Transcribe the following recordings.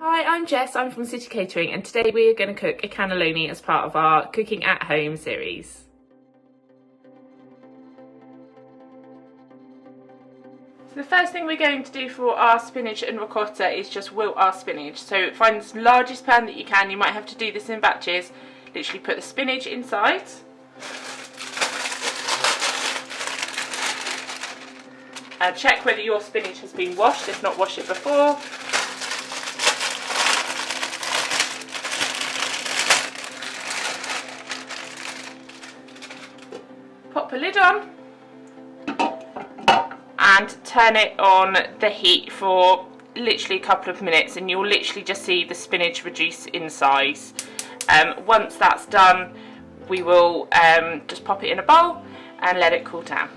Hi, I'm Jess, I'm from City Catering, and today we are going to cook a cannelloni as part of our Cooking at Home series. So the first thing we're going to do for our spinach and ricotta is just wilt our spinach. So find the largest pan that you can. You might have to do this in batches. Literally put the spinach inside. And check whether your spinach has been washed, if not wash it before. Pop a lid on and turn it on the heat for literally a couple of minutes, and you'll literally just see the spinach reduce in size. Once that's done, we will just pop it in a bowl and let it cool down.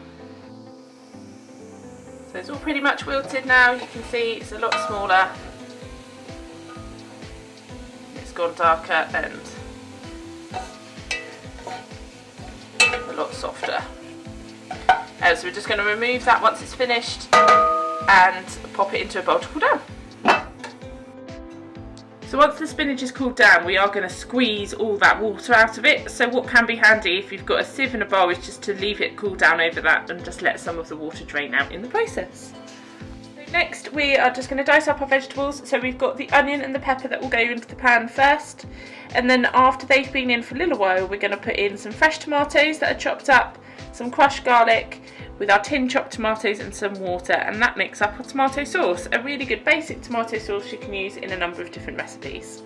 So it's all pretty much wilted now. You can see it's a lot smaller. It's gone darker and a lot softer. So we're just going to remove that once it's finished and pop it into a bowl to cool down. So once the spinach is cooled down, we are going to squeeze all that water out of it. So what can be handy if you've got a sieve and a bowl is just to leave it cool down over that and just let some of the water drain out in the process. Next, we are just going to dice up our vegetables. So we've got the onion and the pepper that will go into the pan first, and then after they've been in for a little while, we're going to put in some fresh tomatoes that are chopped up, some crushed garlic with our tin chopped tomatoes and some water, and that makes up a tomato sauce, a really good basic tomato sauce you can use in a number of different recipes.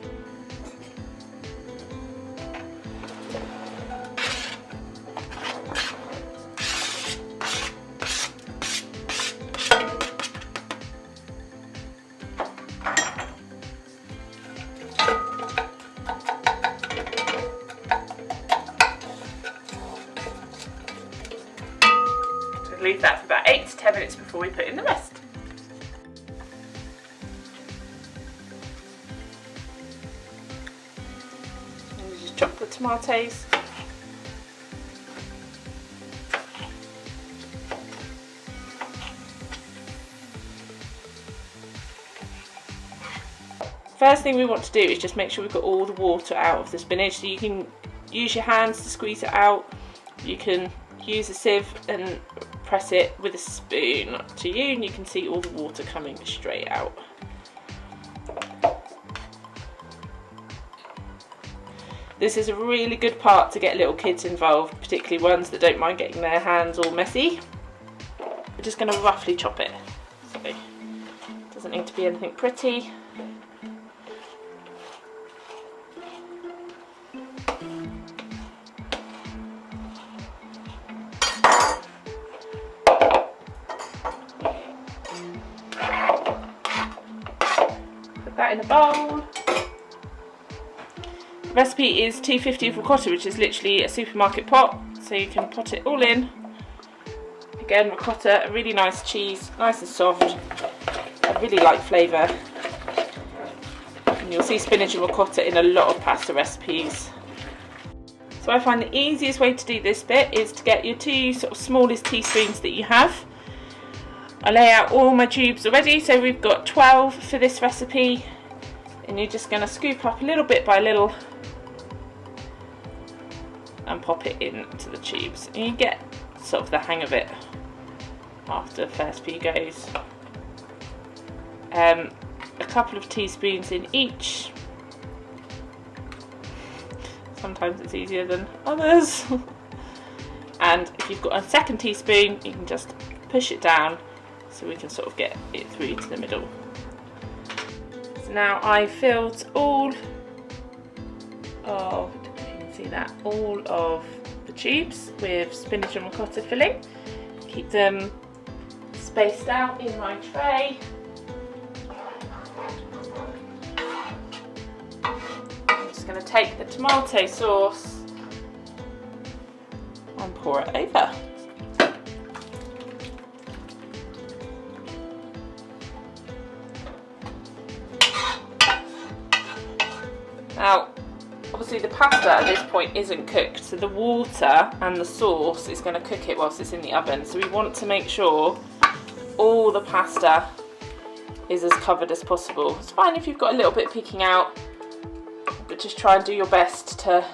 Leave that for about 8 to 10 minutes before we put in the rest. And we just chop the tomatoes. First thing we want to do is just make sure we've got all the water out of the spinach. So you can use your hands to squeeze it out. You can use a sieve and press it with a spoon to you, and you can see all the water coming straight out. This is a really good part to get little kids involved, particularly ones that don't mind getting their hands all messy. We're just going to roughly chop it, so it doesn't need to be anything pretty. That in a bowl. The recipe is 250 of ricotta, which is literally a supermarket pot, so you can pot it all in. Again, ricotta, a really nice cheese, nice and soft, a really light flavour, and you'll see spinach and ricotta in a lot of pasta recipes. So I find the easiest way to do this bit is to get your two sort of smallest teaspoons that you have. I lay out all my tubes already, so we've got 12 for this recipe, and you're just going to scoop up a little bit by little and pop it into the tubes, and you get sort of the hang of it after the first few goes. A couple of teaspoons in each. Sometimes it's easier than others. And if you've got a second teaspoon, you can just push it down so we can sort of get it through to the middle. So now I've filled all of, if you can see that, all of the tubes with spinach and ricotta filling. Keep them spaced out in my tray. I'm just going to take the tomato sauce and pour it over. Now, obviously the pasta at this point isn't cooked, so the water and the sauce is going to cook it whilst it's in the oven. So we want to make sure all the pasta is as covered as possible. It's fine if you've got a little bit peeking out, but just try and do your best to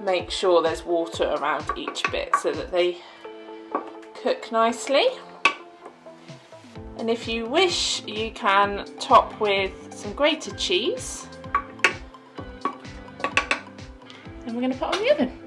make sure there's water around each bit so that they cook nicely. And if you wish, you can top with some grated cheese. And we're going to put it on the oven.